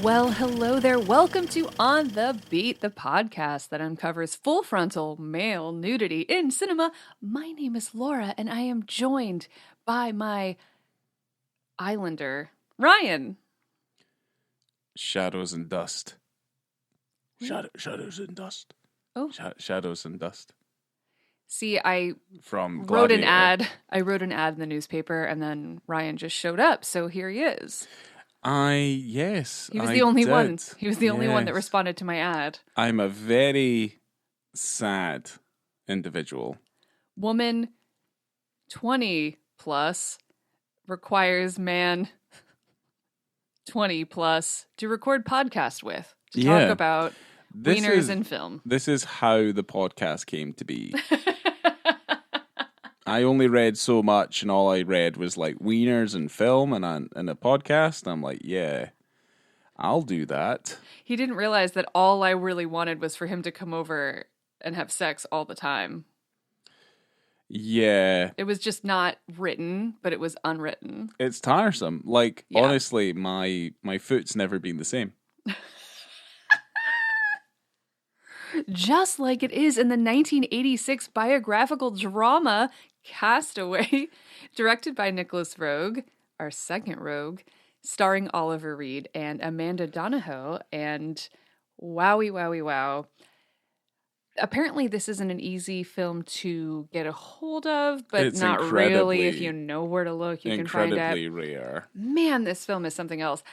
Well, hello there. Welcome to On the Beat, the podcast that uncovers full frontal male nudity in cinema. My name is Laura, and I am joined by my islander, Ryan. Shadows and dust. Shadows and dust. Oh. Shadows and dust. See, I From wrote an Gladiator. ad. I wrote an ad in the newspaper, and then Ryan just showed up, so here he is. Yes. He was I the only did. one. He was the only one that Yes. responded to my ad. I'm a very sad individual. Woman 20 plus requires man 20 plus to record podcast with, to talk about wieners in film. This is how the podcast came to be. I only read so much, and all I read was like wieners and film and a podcast. I'm like, yeah, I'll do that. He didn't realize that all I really wanted was for him to come over and have sex all the time. Yeah. It was just not written, but it was unwritten. It's tiresome. Like, Yeah. honestly, my foot's never been the same. Just like it is in the 1986 biographical drama Castaway, directed by Nicholas Roeg, our second Roeg, starring Oliver Reed and Amanda Donohoe, and wow. Apparently this isn't an easy film to get a hold of, but It's not really. If you know where to look, you can find it. Incredibly rare. Man, this film is something else.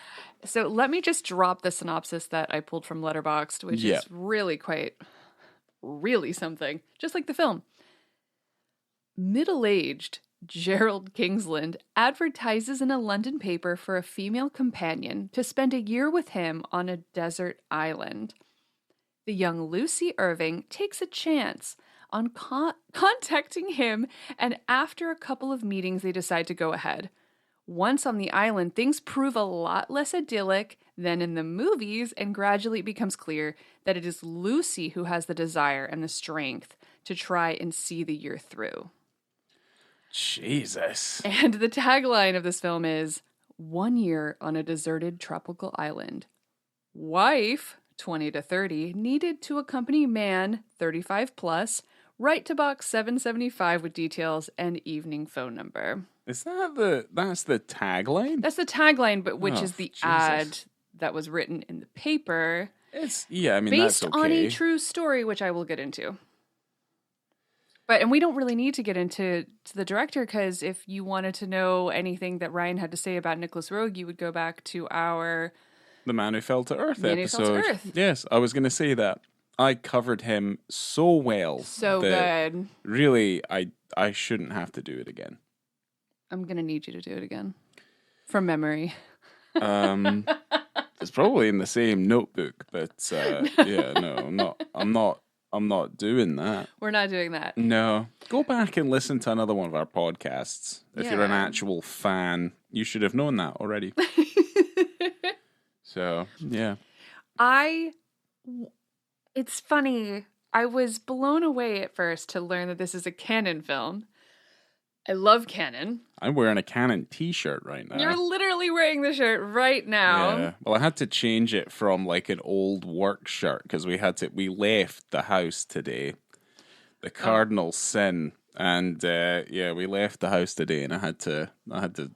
So let me just drop the synopsis that I pulled from Letterboxd, which is really something, just like the film. Middle-aged Gerald Kingsland advertises in a London paper for a female companion to spend a year with him on a desert island. The young Lucy Irvine takes a chance on contacting him, and after a couple of meetings, they decide to go ahead. Once on the island, things prove a lot less idyllic than in the movies, and gradually it becomes clear that it is Lucy who has the desire and the strength to try and see the year through. Jesus. And the tagline of this film is 1 year on a deserted tropical island. Wife, 20 to 30, needed to accompany man, 35 plus, right to box 775 with details and evening phone number. Is that's the tagline? That's the tagline, but which Oh, is the Jesus. ad that was written in the paper. Based Based on a true story, which I will get into. And we don't really need to get into the director, because if you wanted to know anything that Ryan had to say about Nicholas Roeg, you would go back to our The Man Who Fell to Earth Man Who Fell to episode. Earth. Yes, I was going to say that. I covered him so well. So that good. Really, I shouldn't have to do it again. I'm going to need you to do it again. From memory. It's probably in the same notebook, but no, I'm not doing that. We're not doing that. No. Go back and listen to another one of our podcasts. If you're an Yeah. actual fan, you should have known that already. So, yeah. It's funny. I was blown away at first to learn that this is a Canon film. I love Canon. I'm wearing a Canon t-shirt right now. You're literally wearing the shirt right now. Yeah. Well, I had to change it from like an old work shirt because we left the house today. The cardinal sin. And we left the house today, and I had to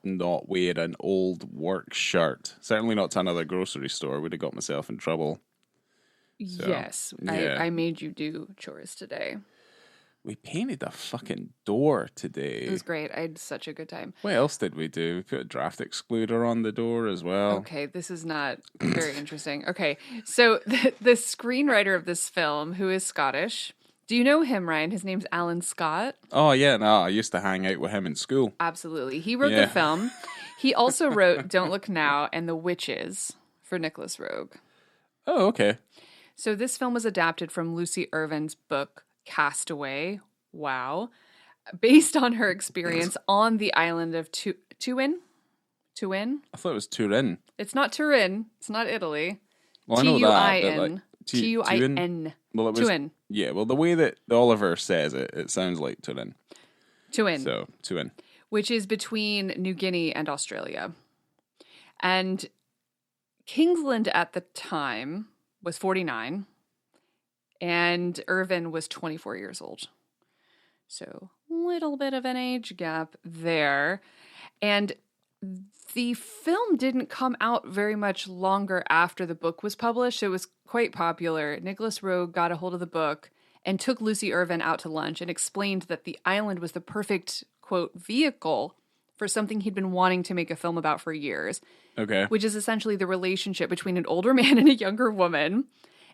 not wear an old work shirt. Certainly not to another grocery store. Would have got myself in trouble. So, yes, yeah. I made you do chores today. We painted the fucking door today. It was great. I had such a good time. What else did we do? We put a draft excluder on the door as well. Okay, this is not very interesting. Okay, so the screenwriter of this film, who is Scottish, do you know him, Ryan? His name's Alan Scott. Oh, yeah, no, I used to hang out with him in school. Absolutely. He wrote the film. He also wrote Don't Look Now and The Witches for Nicholas Roeg. Oh, okay. So this film was adapted from Lucy Irvine's book, Castaway. Wow. Based on her experience on the island of Tuin. I thought it was Turin. It's not Turin. It's not Italy. Well, I know that. Tuin. Tuin. Well, it was, Tuin. Yeah, well, the way that Oliver says it, it sounds like Turin. Tuin. So, Tuin. Which is between New Guinea and Australia. And Kingsland at the time was 49, and Irvine was 24 years old. So, little bit of an age gap there. And the film didn't come out very much longer after the book was published. It was quite popular. Nicholas Roeg got a hold of the book and took Lucy Irvine out to lunch and explained that the island was the perfect, quote, vehicle for something he'd been wanting to make a film about for years. Okay. Which is essentially the relationship between an older man and a younger woman.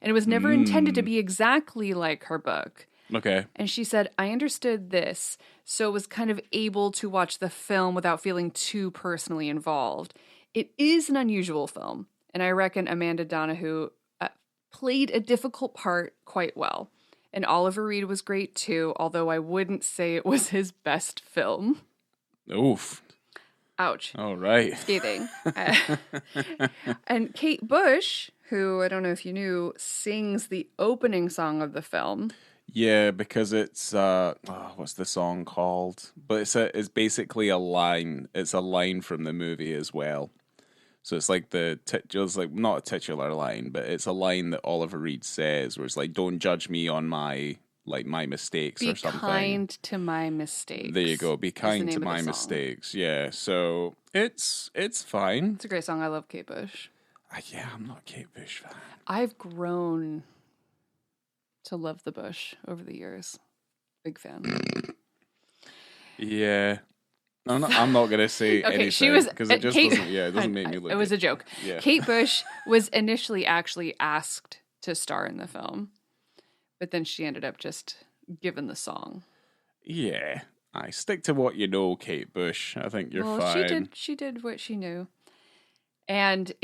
And it was never intended to be exactly like her book. Okay. And she said, I understood this, so was kind of able to watch the film without feeling too personally involved. It is an unusual film, and I reckon Amanda Donohoe played a difficult part quite well. And Oliver Reed was great too, although I wouldn't say it was his best film. Oof. Ouch. All right. Scathing. And Kate Bush, who I don't know if you knew, sings the opening song of the film. Yeah, because it's what's the song called? But it's basically a line. It's a line from the movie as well. So it's like it's like not a titular line, but it's a line that Oliver Reed says, where it's like, "Don't judge me on my mistakes or something." Be kind to my mistakes. There you go. Be kind to my mistakes. Yeah. So it's fine. It's a great song. I love Kate Bush. Yeah, I'm not a Kate Bush fan. I've grown to love the Bush over the years. Big fan. Yeah. I'm not going to say okay, anything. She was, because it just doesn't make me look it was a joke. Yeah. Kate Bush was initially actually asked to star in the film, but then she ended up just given the song. Yeah. I stick to what you know, Kate Bush. I think you're fine. She did what she knew. And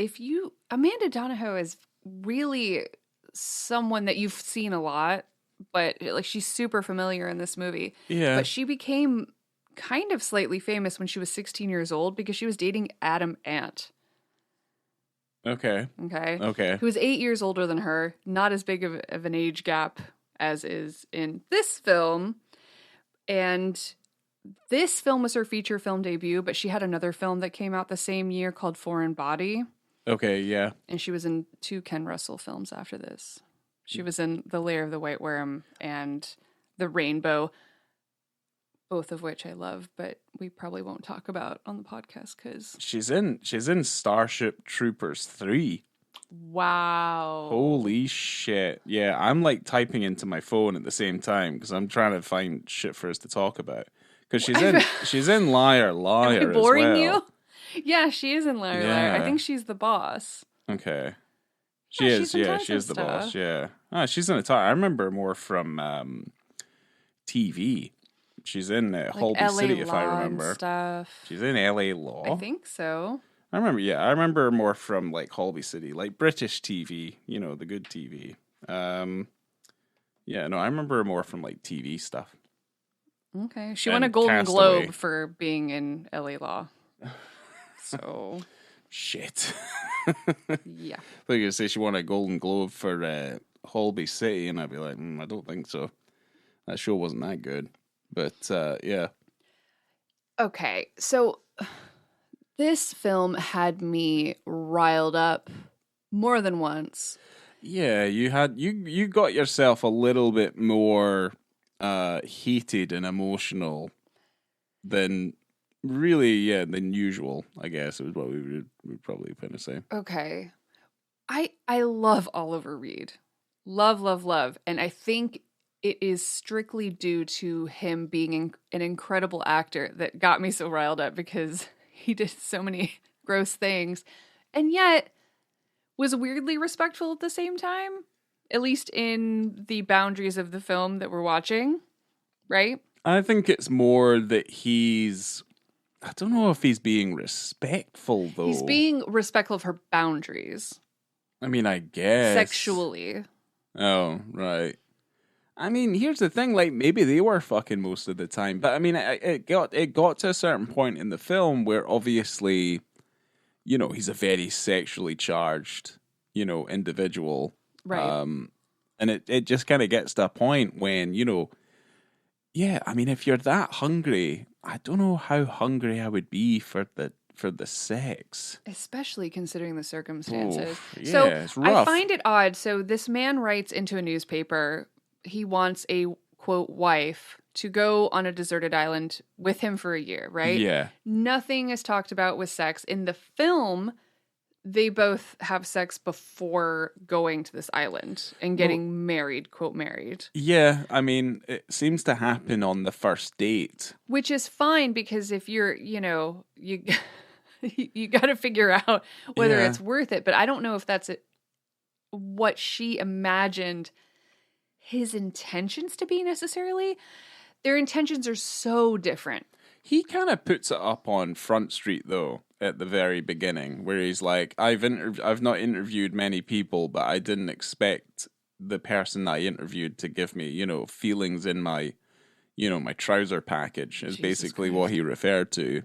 Amanda Donohoe is really someone that you've seen a lot, but like she's super familiar in this movie. Yeah. But she became kind of slightly famous when she was 16 years old because she was dating Adam Ant. Okay. Who was 8 years older than her, not as big of an age gap as is in this film. And this film was her feature film debut, but she had another film that came out the same year called Foreign Body. Okay, yeah. And she was in 2 Ken Russell films after this. She was in The Lair of the White Worm and The Rainbow, both of which I love, but we probably won't talk about on the podcast because she's in Starship Troopers 3. Wow. Holy shit. Yeah, I'm like typing into my phone at the same time because I'm trying to find shit for us to talk about. Because she's in Liar Liar. Am I boring as well. You? Yeah, she is in Liar Liar. I think she's the boss. Okay. She is the boss, yeah. Oh, she's in a I remember more from TV. She's in Holby LA City, if Law I remember. And stuff. She's in LA Law. I think so. I remember more from like Holby City, like British TV, the good TV. I remember more from like TV stuff. Okay. She won a Golden Globe for being in LA Law. So. Shit. Yeah. I thought you were going to say she won a Golden Globe for Holby City, and I'd be like, I don't think so. That show wasn't that good. But, yeah. Okay. So, this film had me riled up more than once. Yeah, you got yourself a little bit more heated and emotional than usual, I guess, is what we would probably kind of say. Okay. I love Oliver Reed. Love. And I think it is strictly due to him being an incredible actor that got me so riled up because he did so many gross things and yet was weirdly respectful at the same time, at least in the boundaries of the film that we're watching, right? I think it's more that I don't know if he's being respectful, though. He's being respectful of her boundaries. I mean, I guess. Sexually. Oh, right. I mean, here's the thing, like, maybe they were fucking most of the time, but I mean, it got to a certain point in the film where obviously, he's a very sexually charged, individual. Right. And it just kind of gets to a point when, yeah, I mean, if you're that hungry, I don't know how hungry I would be for for the sex. Especially considering the circumstances. Oof, yeah, So it's rough. I find it odd. So this man writes into a newspaper, he wants a, quote, wife to go on a deserted island with him for a year, right? Yeah. Nothing is talked about with sex. In the film, they both have sex before going to this island and getting married, quote, married. Yeah, I mean, it seems to happen on the first date. Which is fine because if you're, you you got to figure out whether Yeah. it's worth it. But I don't know if that's what she imagined his intentions to be necessarily. Their intentions are so different. He kind of puts it up on Front Street, though, at the very beginning, where he's like, I've not interviewed many people, but I didn't expect the person that I interviewed to give me, feelings in my, my trouser package, is Jesus basically Christ. what he referred to.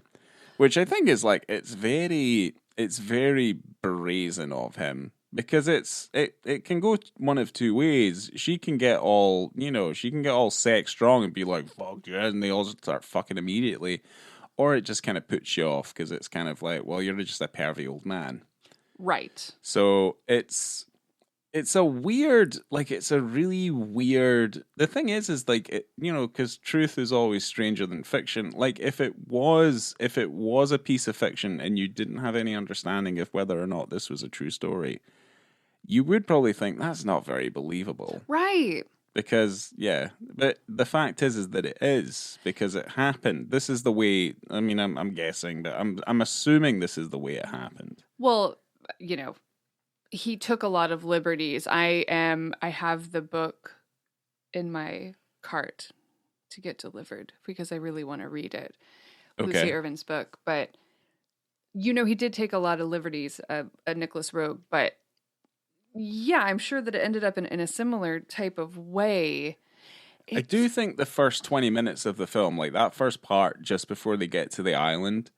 Which I think is like, it's very brazen of him. Because it can go one of two ways. She can get all sex strong and be like, fuck yeah, and they all start fucking immediately. Or it just kind of puts you off because it's kind of like, well, you're just a pervy old man. Right. So it's a weird, it's a really weird, the thing is like, because truth is always stranger than fiction. Like if it was a piece of fiction and you didn't have any understanding of whether or not this was a true story, you would probably think that's not very believable. Right. Because, yeah, but the fact is that it is, because it happened. This is the way, I mean, I'm guessing, but I'm assuming this is the way it happened. Well, he took a lot of liberties. I have the book in my cart to get delivered because I really want to read it. Okay. Lucy Irvine's book. But, he did take a lot of liberties, Nicholas Roeg, but yeah, I'm sure that it ended up in a similar type of way. I do think the first 20 minutes of the film, like that first part just before they get to the island,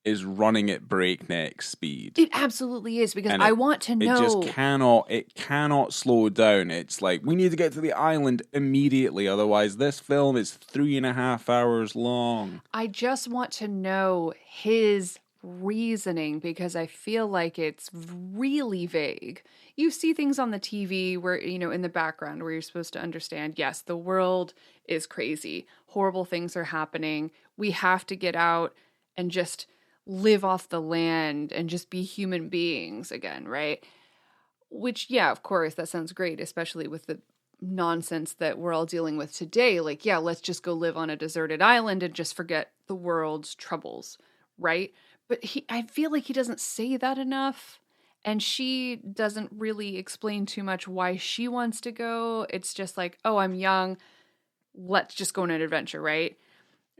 is running at breakneck speed. It absolutely is, because And I want to know. It cannot slow down. It's like, we need to get to the island immediately, otherwise this film is 3.5 hours long. I just want to know his reasoning because I feel like it's really vague. You see things on the TV where, in the background where you're supposed to understand, yes, the world is crazy. Horrible things are happening. We have to get out and just live off the land and just be human beings again, right? Which, yeah, of course, that sounds great, especially with the nonsense that we're all dealing with today. Like, yeah, let's just go live on a deserted island and just forget the world's troubles, right? But I feel like he doesn't say that enough. And she doesn't really explain too much why she wants to go. It's just like, oh, I'm young. Let's just go on an adventure, right?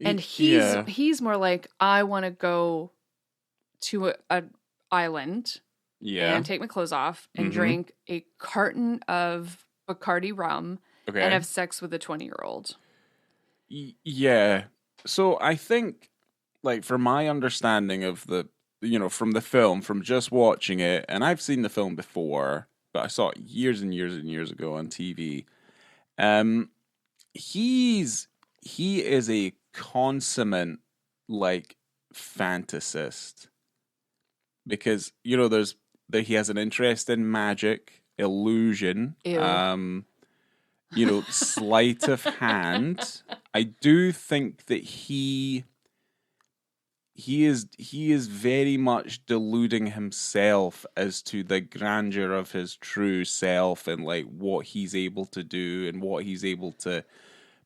And he's more like, I want to go to an island and take my clothes off and drink a carton of Bacardi rum and have sex with a 20-year-old. Yeah. So I think, like, from my understanding of the, from the film, from just watching it, and I've seen the film before, but I saw it years and years and years ago on TV. He is a consummate, fantasist, because he has an interest in magic, illusion, sleight of hand. I do think that he is very much deluding himself as to the grandeur of his true self and what he's able to do and what he's able to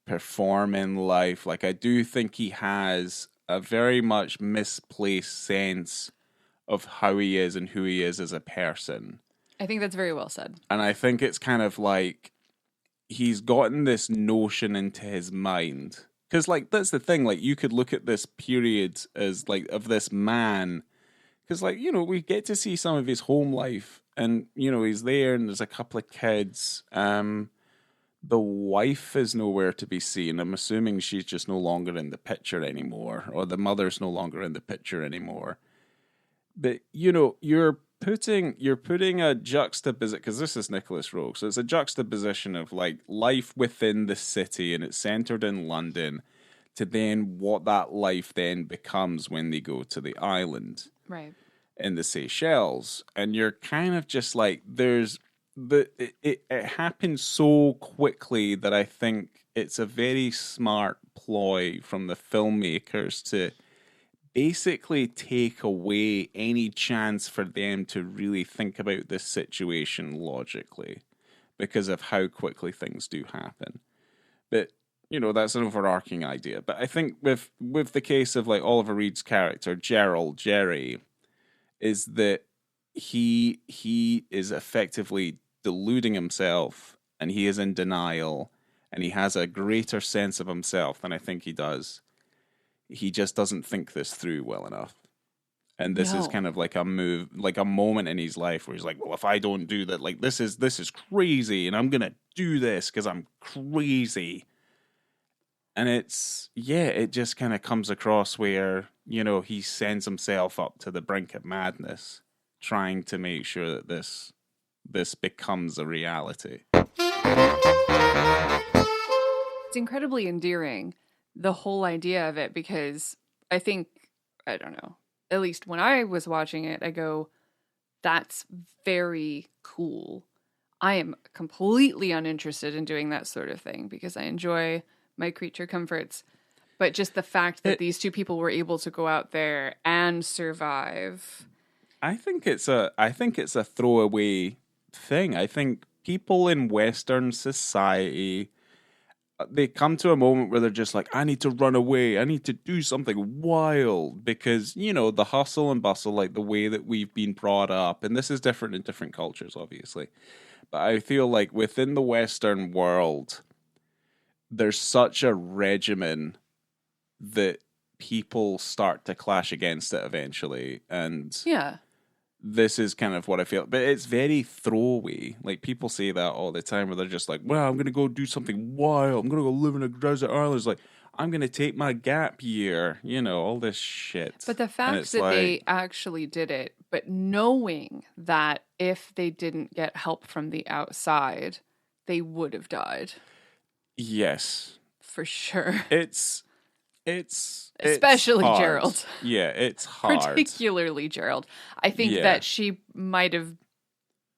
perform in life. I do think he has a very much misplaced sense of how he is and who he is as a person. I think that's very well said. And I think it's kind of like he's gotten this notion into his mind. Because, that's the thing, you could look at this period as, of this man. Because, we get to see some of his home life. And, he's there and there's a couple of kids. The wife is nowhere to be seen. I'm assuming she's just no longer in the picture anymore. Or the mother's no longer in the picture anymore. But, you're putting a juxtaposition, because this is Nicholas Roeg, so it's a juxtaposition of life within the city, and it's centered in London, to then what that life then becomes when they go to the island Right. in the Seychelles. And you're kind of just like, it happens so quickly that I think it's a very smart ploy from the filmmakers to basically take away any chance for them to really think about this situation logically because of how quickly things do happen. But that's an overarching idea. But I think with the case of like Oliver Reed's character Jerry, is that he is effectively deluding himself, and he is in denial, and he has a greater sense of himself than I think he does. He just doesn't think this through well enough. And this is kind of like a moment in his life where he's like, well, if I don't do that, like this is crazy, and I'm gonna do this because I'm crazy. And it just kind of comes across where, he sends himself up to the brink of madness, trying to make sure that this becomes a reality. It's incredibly endearing, the whole idea of it, because I don't know, at least when I was watching it, I go, that's very cool. I am completely uninterested in doing that sort of thing because I enjoy my creature comforts. But just the fact that these two people were able to go out there and survive. I think it's a throwaway thing. I think people in Western society, they come to a moment where they're just like, I need to run away. I need to do something wild because, the hustle and bustle, like the way that we've been brought up. And this is different in different cultures, obviously. But I feel like within the Western world, there's such a regimen that people start to clash against it eventually. And this is kind of what I feel. But it's very throwaway. Like, people say that all the time where they're just like, well, I'm going to go do something wild. I'm going to go live in a desert island. It's like, I'm going to take my gap year. All this shit. But the fact that they actually did it, but knowing that if they didn't get help from the outside, they would have died. Yes. For sure. It's especially hard. Gerald. Yeah, it's hard. Particularly Gerald. I think that she might have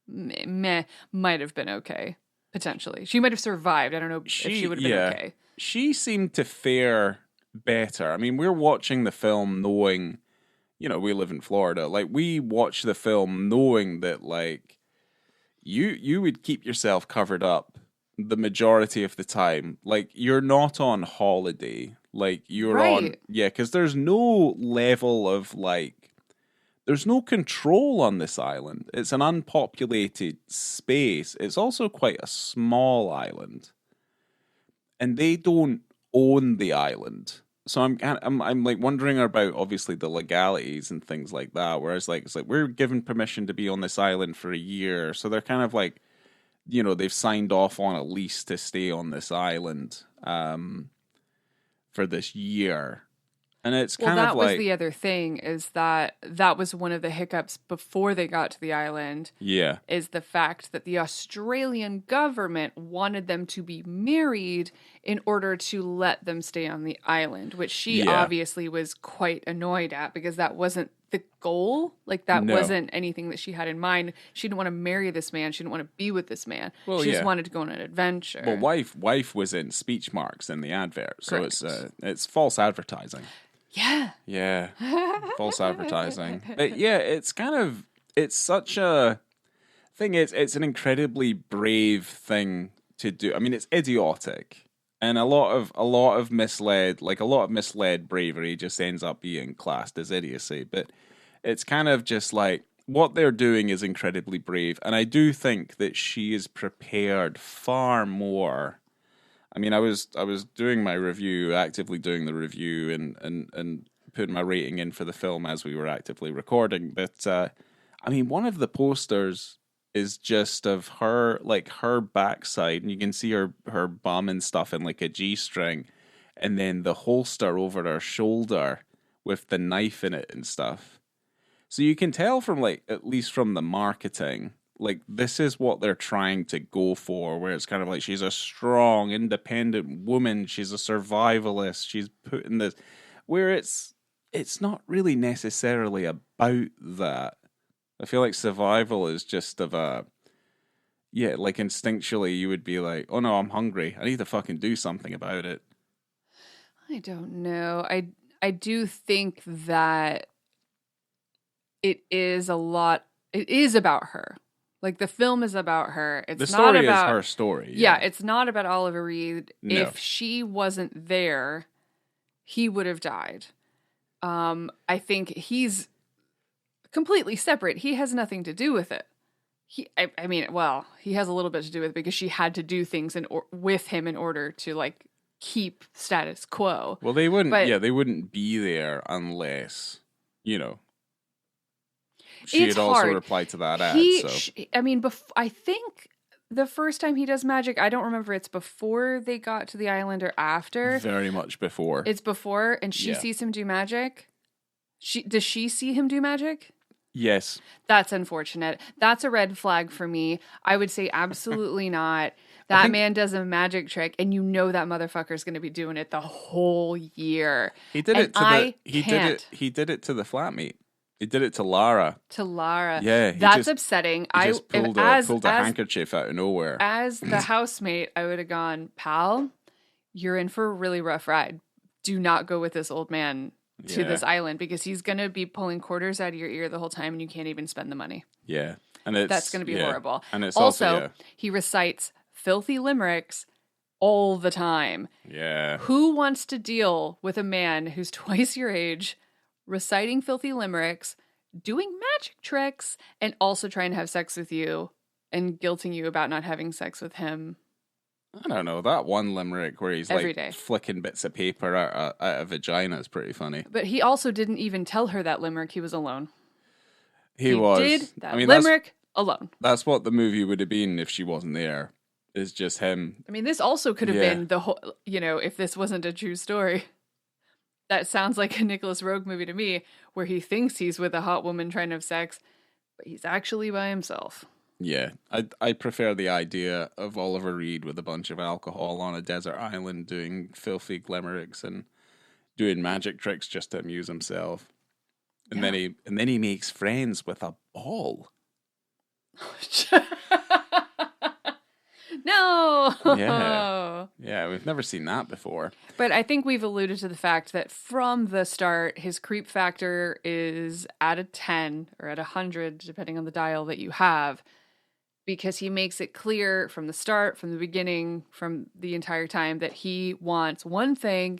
been okay, potentially. She might have survived. I don't know if she would have been okay. She seemed to fare better. I mean, we're watching the film knowing, we live in Florida. Like, we watch the film knowing that, like, you would keep yourself covered up the majority of the time. Like, you're not on holiday. Like, you're on... Yeah, because there's no level of, like... There's no control on this island. It's an unpopulated space. It's also quite a small island. And they don't own the island. So I'm like wondering about, obviously, the legalities and things like that. Whereas, like, it's like, we're given permission to be on this island for a year. So they're kind of like... they've signed off on a lease to stay on this island for this year. And it's kind of like... Well, that was the other thing, is that was one of the hiccups before they got to the island. Yeah. Is the fact that the Australian government wanted them to be married in order to let them stay on the island, which she obviously was quite annoyed at because that wasn't the goal. Like, that wasn't anything that she had in mind. She didn't want to marry this man. She didn't want to be with this man. Well, she just wanted to go on an adventure. Well, wife was in speech marks in the advert, so it's false advertising. Yeah, false advertising. But yeah, it's such a thing. It's an incredibly brave thing to do. I mean, it's idiotic, and a lot of misled bravery just ends up being classed as idiocy. But it's kind of just like, what they're doing is incredibly brave, and I do think that she is prepared far more. I mean, I was doing my review, actively doing the review, and putting my rating in for the film as we were actively recording. But I mean, one of the posters is just of her, like, her backside, and you can see her bum and stuff in like a G-string, and then the holster over her shoulder with the knife in it and stuff. So you can tell from, like, at least from the marketing, like this is what they're trying to go for, where it's kind of like she's a strong, independent woman, she's a survivalist, she's put in this, where it's not really necessarily about that. I feel like survival is just of a, yeah, like instinctually you would be like, oh no, I'm hungry, I need to fucking do something about it. I don't know. I do think that it is about her. Like the film is about her. It's the story not about is her story. Yeah, it's not about Oliver Reed. No. If she wasn't there, he would have died. I think he's completely separate. He has nothing to do with it. I mean, well, he has a little bit to do with it because she had to do things with him in order to like keep status quo. Well, they wouldn't. But, they wouldn't be there unless, you know, she had also replied to that ad. I mean, I think the first time he does magic, I don't remember. It's before they got to the island or after. Very much before. It's before, and she sees him do magic. Does she see him do magic? Yes. That's unfortunate. That's a red flag for me. I would say absolutely not. That man does a magic trick, and you know that motherfucker's going to be doing it the whole year. He did it to He did it to the flatmate. He did it to Lara. Yeah. That's upsetting. He just pulled a handkerchief out of nowhere. As the housemate, I would have gone, pal, you're in for a really rough ride. Do not go with this old man to this island because he's going to be pulling quarters out of your ear the whole time and you can't even spend the money. Yeah. And that's going to be horrible. And it's also he recites filthy limericks all the time. Yeah. Who wants to deal with a man who's twice your age, reciting filthy limericks, doing magic tricks, and also trying to have sex with you and guilting you about not having sex with him? I don't know. That one limerick where he's every like day flicking bits of paper out of vagina is pretty funny. But he also didn't even tell her that limerick. He was alone. He was. Did that limerick alone. That's what the movie would have been if she wasn't there. Is just him. I mean, this also could have been the whole, if this wasn't a true story. That sounds like a Nicholas Roeg movie to me, where he thinks he's with a hot woman trying to have sex, but he's actually by himself. Yeah, I prefer the idea of Oliver Reed with a bunch of alcohol on a desert island doing filthy limericks and doing magic tricks just to amuse himself. And then he makes friends with a ball. No. Yeah, we've never seen that before. But I think we've alluded to the fact that from the start, his creep factor is at a 10 or at 100, depending on the dial that you have, because he makes it clear from the start, from the beginning, from the entire time that he wants one thing,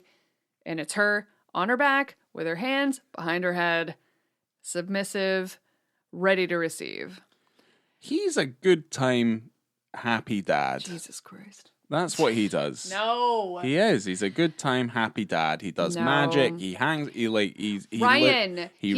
and it's her on her back with her hands behind her head, submissive, ready to receive. He's a good time happy dad. Jesus Christ. That's what he does. No. He is. He's a good time happy dad. He does magic. He hangs. He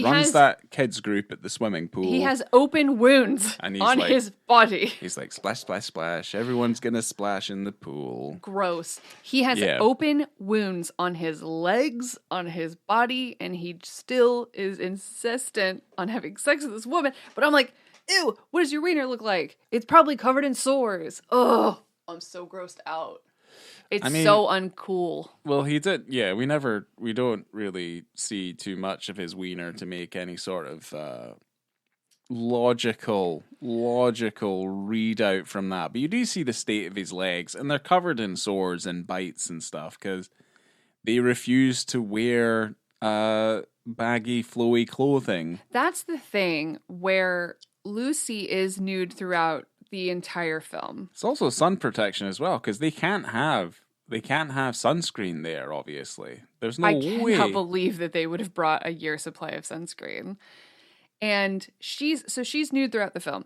runs that kids group at the swimming pool. He has open wounds on his body. He's like, splash, splash, splash. Everyone's gonna splash in the pool. Gross. He has open wounds on his legs, on his body, and he still is insistent on having sex with this woman. But I'm like, ew, what does your wiener look like? It's probably covered in sores. Ugh, I'm so grossed out. It's so uncool. Well, he did, we don't really see too much of his wiener to make any sort of logical readout from that. But you do see the state of his legs, and they're covered in sores and bites and stuff, because they refuse to wear baggy, flowy clothing. That's the thing where Lucy is nude throughout the entire film. It's also sun protection as well, because they can't have sunscreen there. Obviously, there's no way. I cannot believe that they would have brought a year's supply of sunscreen. And she's nude throughout the film,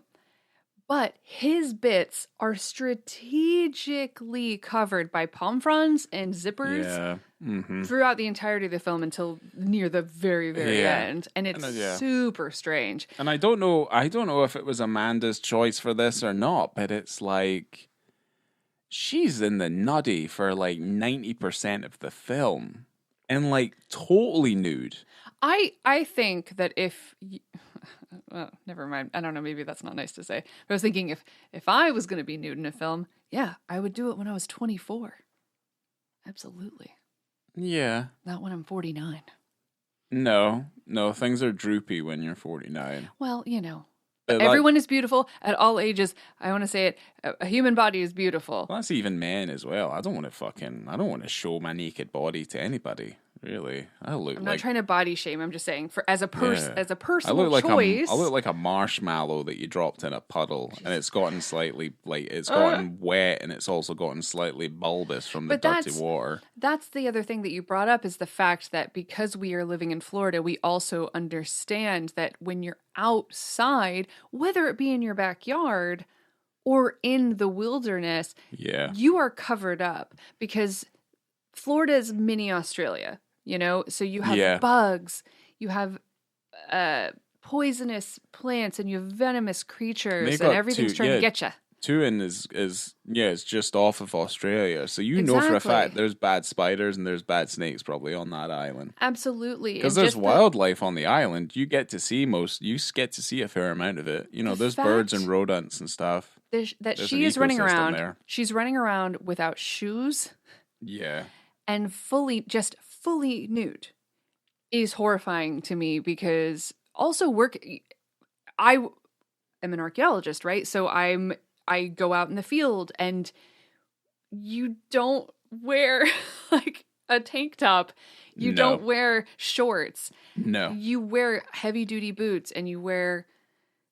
but his bits are strategically covered by palm fronds and zippers throughout the entirety of the film until near the very, very end. And it's super strange. And I don't know if it was Amanda's choice for this or not, but it's like she's in the nutty for like 90% of the film. and like totally nude. I think that well, never mind. I don't know. Maybe that's not nice to say. But I was thinking if I was going to be nude in a film, yeah, I would do it when I was 24. Absolutely. Yeah. Not when I'm 49. No, things are droopy when you're 49. Well, everyone is beautiful at all ages. I want to say it. A human body is beautiful. Well, that's even men as well. I don't want to show my naked body to anybody. Really, I'm not trying to body shame. I'm just saying, as a personal choice. I look like a marshmallow that you dropped in a puddle, and it's gotten slightly gotten wet, and it's also gotten slightly bulbous from the dirty water. That's the other thing that you brought up, is the fact that because we are living in Florida, we also understand that when you're outside, whether it be in your backyard or in the wilderness, you are covered up, because Florida is mini Australia. So you have bugs, you have poisonous plants, and you have venomous creatures, and everything's trying to get you. Tuin is it's just off of Australia, so know for a fact there's bad spiders and there's bad snakes probably on that island. Absolutely, because there's wildlife on the island. You get to see a fair amount of it. There's birds and rodents and stuff. She is running around. There. She's running around without shoes. Yeah. And fully nude is horrifying to me, because also I am an archaeologist, right? So I go out in the field, and you don't wear like a tank top. You don't wear shorts. No. You wear heavy duty boots, and you wear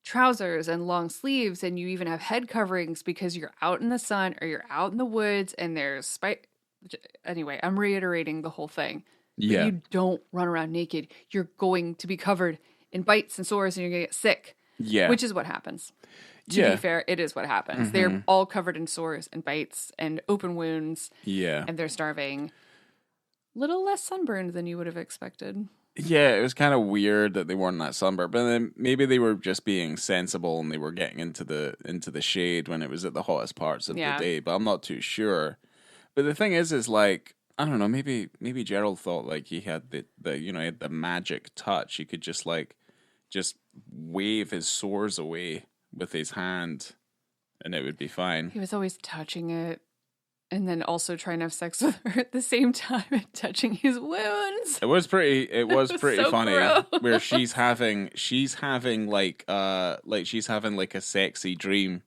trousers and long sleeves, and you even have head coverings because you're out in the sun or you're out in the woods and there's Anyway, I'm reiterating the whole thing. Yeah. You don't run around naked. You're going to be covered in bites and sores, and you're going to get sick. Yeah. Which is what happens. To be fair, it is what happens. Mm-hmm. They're all covered in sores and bites and open wounds. Yeah. And they're starving. Little less sunburned than you would have expected. Yeah, it was kind of weird that they weren't that sunburned, but then maybe they were just being sensible and they were getting into the shade when it was at the hottest parts of the day, but I'm not too sure. But the thing is like, I don't know, maybe Gerald thought like he had the magic touch. He could just wave his sores away with his hand and it would be fine. He was always touching it and then also trying to have sex with her at the same time and touching his wounds. It was pretty so funny gross. Where she's having like a sexy dream.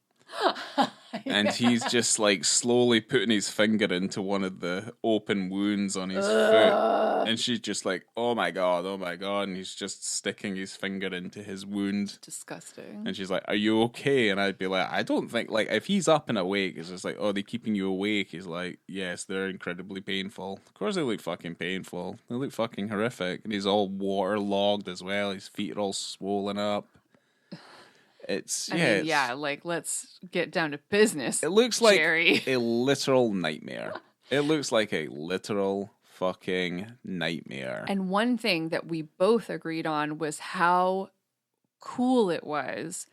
And he's just like slowly putting his finger into one of the open wounds on his foot. And she's just like, oh my God. And he's just sticking his finger into his wound. Disgusting. And she's like, are you okay? And I'd be like, I don't think, like, if he's up and awake, it's just like, oh, they're keeping you awake. He's like, yes, they're incredibly painful. Of course they look fucking painful. They look fucking horrific. And he's all waterlogged as well. His feet are all swollen up. Let's get down to business. It looks like Jerry. a literal nightmare. It looks like a literal fucking nightmare. And one thing that we both agreed on was how cool it was,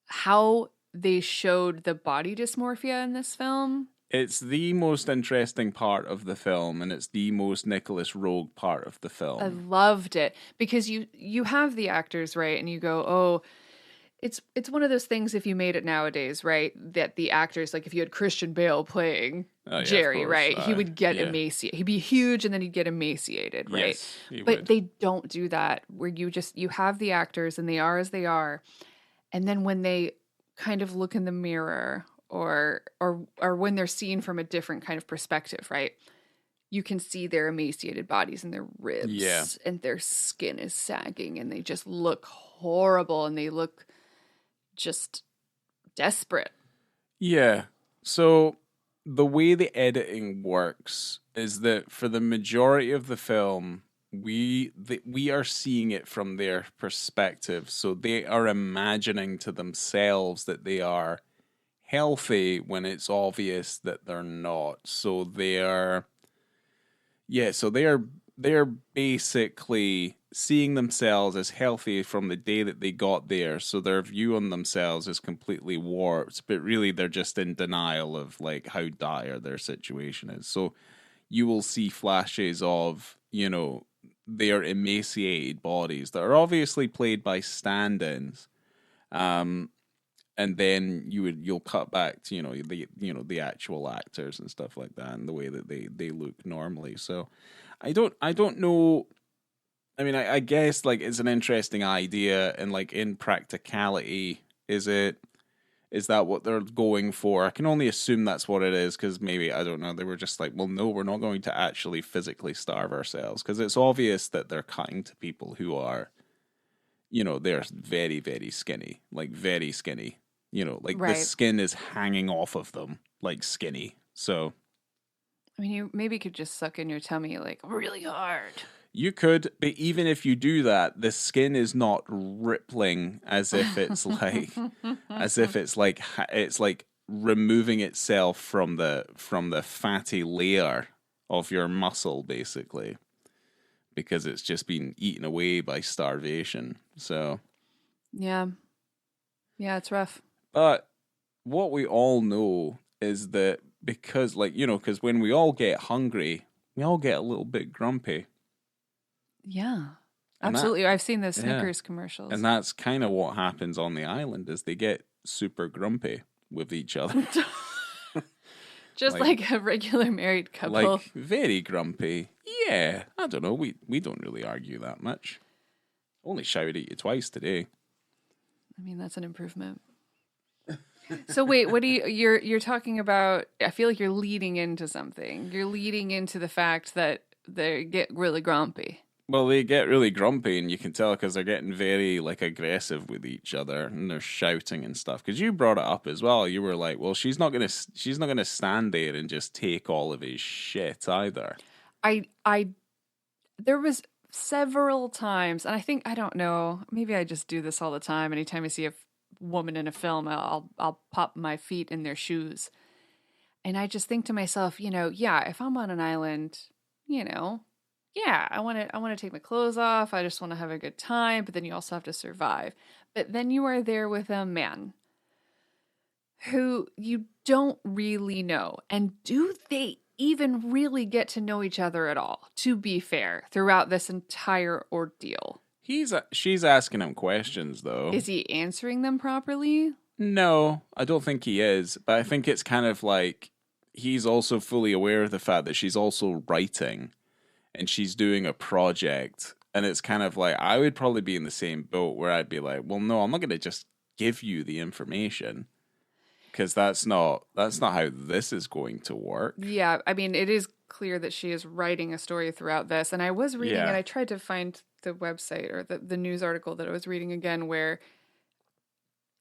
how they showed the body dysmorphia in this film. It's the most interesting part of the film, and it's the most Nicholas Roeg part of the film. I loved it because you have the actors, right? And you go, oh, it's one of those things if you made it nowadays, right? That the actors, like if you had Christian Bale playing Jerry, right? He would get emaciated. He'd be huge and then he'd get emaciated, right? Yes, he but would. They don't do that where you have the actors and they are as they are. And then when they kind of look in the mirror or when they're seen from a different kind of perspective, right? You can see their emaciated bodies and their ribs and their skin is sagging and they just look horrible and they look just desperate. Yeah. So the way the editing works is that for the majority of the film, we are seeing it from their perspective. So they are imagining to themselves that they are healthy when it's obvious that they're not. So they are basically seeing themselves as healthy from the day that they got there, so their view on themselves is completely warped, but really they're just in denial of like how dire their situation is. So you will see flashes of their emaciated bodies that are obviously played by stand-ins. And then you'll cut back to the actual actors and stuff like that and the way that they look normally. So I don't know. I mean, I guess like it's an interesting idea, and like in practicality, is that what they're going for? I can only assume that's what it is, because maybe, I don't know, they were just like, well, no, we're not going to actually physically starve ourselves, because it's obvious that they're cutting to people who are, they're very, very skinny, like very skinny. Like the skin is hanging off of them, like skinny. So, I mean, you maybe could just suck in your tummy like really hard. You could, but even if you do that, the skin is not rippling as if it's like, it's like removing itself from the fatty layer of your muscle, basically, because it's just been eaten away by starvation. So, yeah, it's rough. But what we all know is that because when we all get hungry, we all get a little bit grumpy. Yeah, absolutely. I've seen the Snickers commercials. And that's kind of what happens on the island, is they get super grumpy with each other. Just like a regular married couple. Like, very grumpy. Yeah, I don't know. We don't really argue that much. Only shouted at you twice today. I mean, that's an improvement. So wait, what you're talking about? I feel like you're leading into something. You're leading into the fact that they get really grumpy. Well, they get really grumpy, and you can tell because they're getting very like aggressive with each other, and they're shouting and stuff. Because you brought it up as well. You were like, "Well, she's not gonna stand there and just take all of his shit either." There was several times, and I don't know, maybe I just do this all the time. Anytime I see a woman in a film, I'll pop my feet in their shoes, and I just think to myself, if I'm on an island, I want to take my clothes off. I just want to have a good time, but then you also have to survive. But then you are there with a man who you don't really know, and do they even really get to know each other at all? To be fair, throughout this entire ordeal. She's asking him questions, though. Is he answering them properly? No, I don't think he is. But I think it's kind of like he's also fully aware of the fact that she's also writing and she's doing a project. And it's kind of like, I would probably be in the same boat where I'd be like, well, no, I'm not going to just give you the information, because that's not how this is going to work. Yeah, I mean, it is clear that she is writing a story throughout this. And I was reading, and I tried to find the website or the news article that I was reading again, where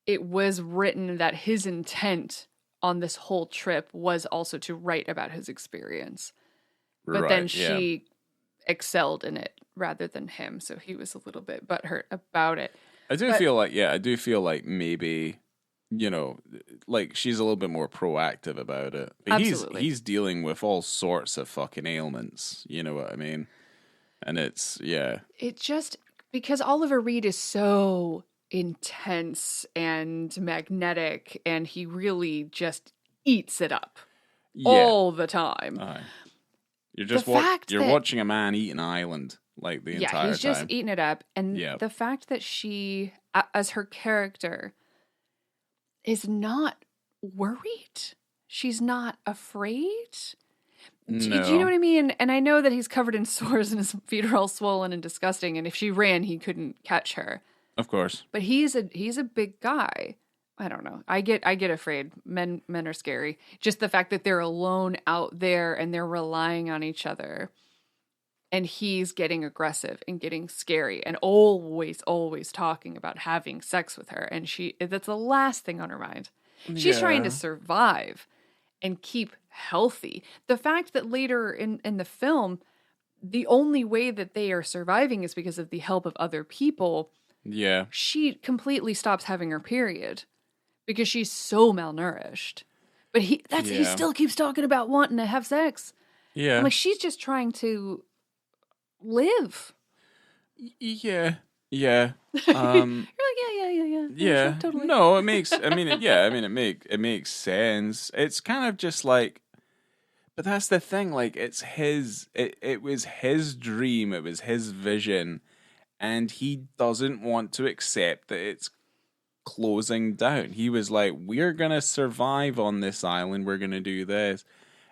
it was written that his intent on this whole trip was also to write about his experience. But then she excelled in it rather than him. So he was a little bit butthurt about it. I do feel like maybe, like she's a little bit more proactive about it. But absolutely. He's dealing with all sorts of fucking ailments. You know what I mean? And it's, It just, because Oliver Reed is so intense and magnetic, and he really just eats it up all the time. You're just watching a man eat an island like the entire time. Yeah, he's just eating it up. And the fact that she, as her character, is not worried. She's not afraid. No. Do you know what I mean? And I know that he's covered in sores and his feet are all swollen and disgusting. And if she ran, he couldn't catch her. Of course. But he's a big guy. I don't know. I get afraid. Men are scary. Just the fact that they're alone out there and they're relying on each other. And he's getting aggressive and getting scary and always talking about having sex with her. And that's the last thing on her mind. She's trying to survive and keep healthy. The fact that later in the film, the only way that they are surviving is because of the help of other people. Yeah. She completely stops having her period because she's so malnourished. But he still keeps talking about wanting to have sex. Yeah. I'm like, she's just trying to live. Yeah. You're like, yeah. Yeah. Sure, totally. No, it makes sense. It's kind of just like, But that's the thing, like, it's his, it was his dream, it was his vision, and he doesn't want to accept that it's closing down. He was like, we're going to survive on this island, we're going to do this.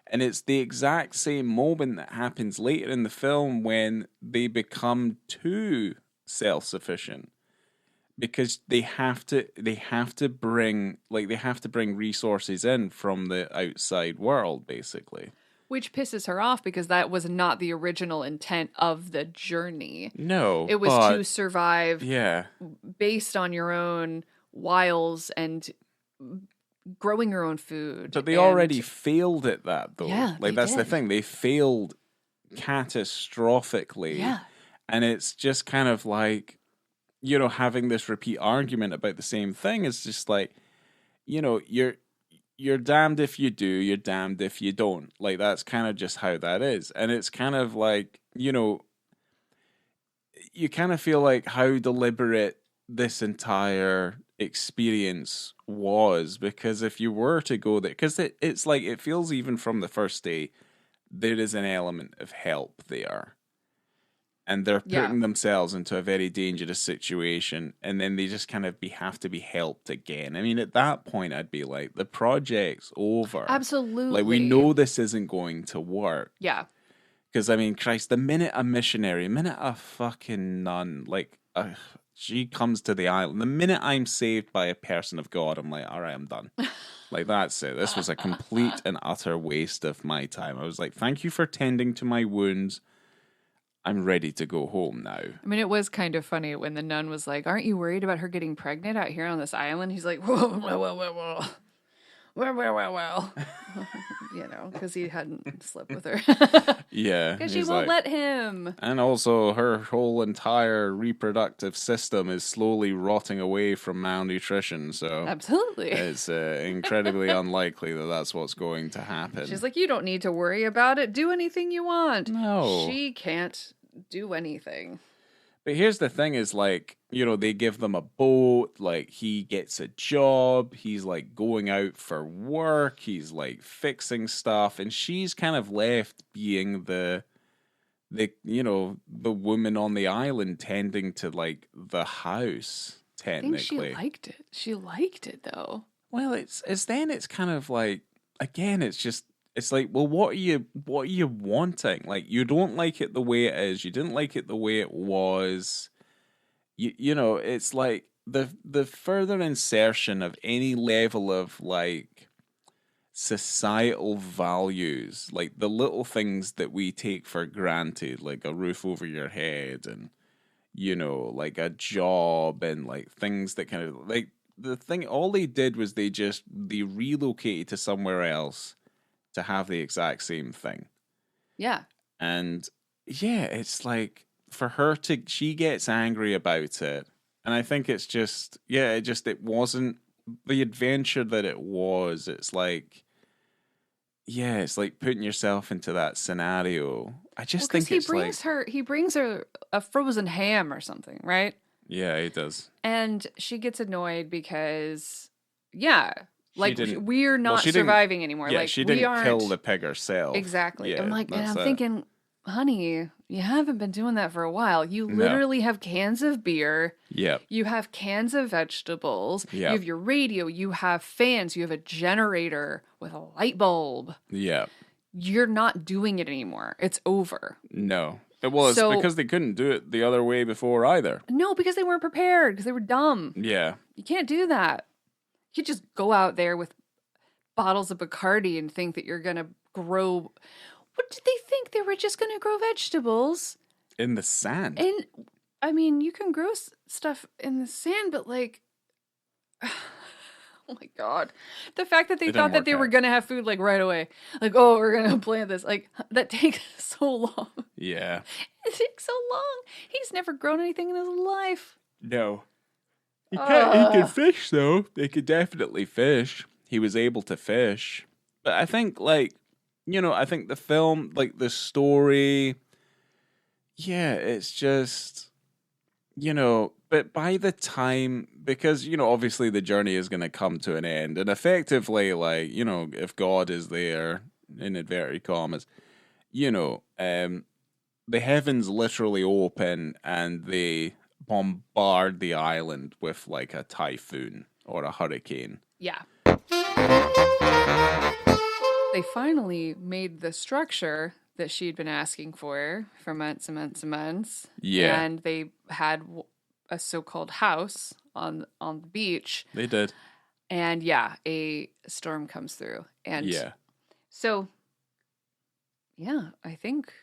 And it's the exact same moment that happens later in the film when they become too self-sufficient. Because they have to bring resources in from the outside world, basically. Which pisses her off because that was not the original intent of the journey. No. It was to survive based on your own wiles and growing your own food. But they already failed at that, though. Yeah, like, that's the thing. They failed catastrophically. Yeah. And it's just kind of like, you know, having this repeat argument about the same thing is just like, you know, you're damned if you do, you're damned if you don't. Like, that's kind of just how that is. And it's kind of like, you know, you kind of feel like how deliberate this entire experience was, because if you were to go there, because it's like, it feels even from the first day, there is an element of help there. And they're putting themselves into a very dangerous situation, and then they just kind of have to be helped again. I mean, at that point, I'd be like, the project's over. Absolutely. Like, we know this isn't going to work. Yeah. Because, I mean, Christ, the minute a missionary, a fucking nun, like, she comes to the island, the minute I'm saved by a person of God, I'm like, all right, I'm done. Like, that's it. This was a complete and utter waste of my time. I was like, thank you for tending to my wounds. I'm ready to go home now. I mean, it was kind of funny when the nun was like, aren't you worried about her getting pregnant out here on this island? He's like, whoa. Well. You know, because he hadn't slept with her. Yeah. Because she won't let him. And also, her whole entire reproductive system is slowly rotting away from malnutrition. So absolutely, it's incredibly unlikely that that's what's going to happen. She's like, you don't need to worry about it. Do anything you want. No. She can't do anything. But here's the thing is, like, you know, they give them a boat, like, he gets a job, he's, like, going out for work, he's, like, fixing stuff, and she's kind of left being the you know, the woman on the island tending to, like, the house, technically. I think she liked it. She liked it, though. Well, it's kind of like, again, it's like, well, what are you wanting? Like, you don't like it the way it is. You didn't like it the way it was. You know, it's like the further insertion of any level of, like, societal values, like the little things that we take for granted, like a roof over your head and, you know, like a job and, like, things that kind of, like, the thing, all they did was they relocated to somewhere else to have the exact same thing. Yeah. And yeah, it's like, for her she gets angry about it. And I think it's just, it wasn't the adventure that it was. It's like, yeah, it's like putting yourself into that scenario. I just think it's he brings her a frozen ham or something, right? Yeah, he does. And she gets annoyed because, like, we're not surviving anymore. Yeah, like, she didn't kill the pig herself. Exactly. Yeah, I'm thinking, honey, you haven't been doing that for a while. You literally have cans of beer. Yeah. You have cans of vegetables. Yep. You have your radio. You have fans. You have a generator with a light bulb. Yeah. You're not doing it anymore. It's over. No. Well, it's because they couldn't do it the other way before either. No, because they weren't prepared, because they were dumb. Yeah. You can't do that. You just go out there with bottles of Bacardi and think that you're going to grow. What did they think? They were just going to grow vegetables? In the sand. And, I mean, you can grow stuff in the sand, but, like, oh my God. The fact that they thought that they were going to have food, like, right away. Like, oh, we're going to plant this. Like, that takes so long. Yeah. It takes so long. He's never grown anything in his life. No. He can fish, though. They could definitely fish. He was able to fish. But I think, like, you know, I think the film, like, the story, yeah, it's just, you know, but by the time, because, you know, obviously the journey is going to come to an end. And effectively, like, you know, if God is there, in inverted commas, you know, the heavens literally open and they bombard the island with like a typhoon or a hurricane. Yeah. They finally made the structure that she'd been asking for months and months and months. Yeah. And they had a so-called house on the beach. They did. And yeah, a storm comes through. And yeah. So, yeah, I think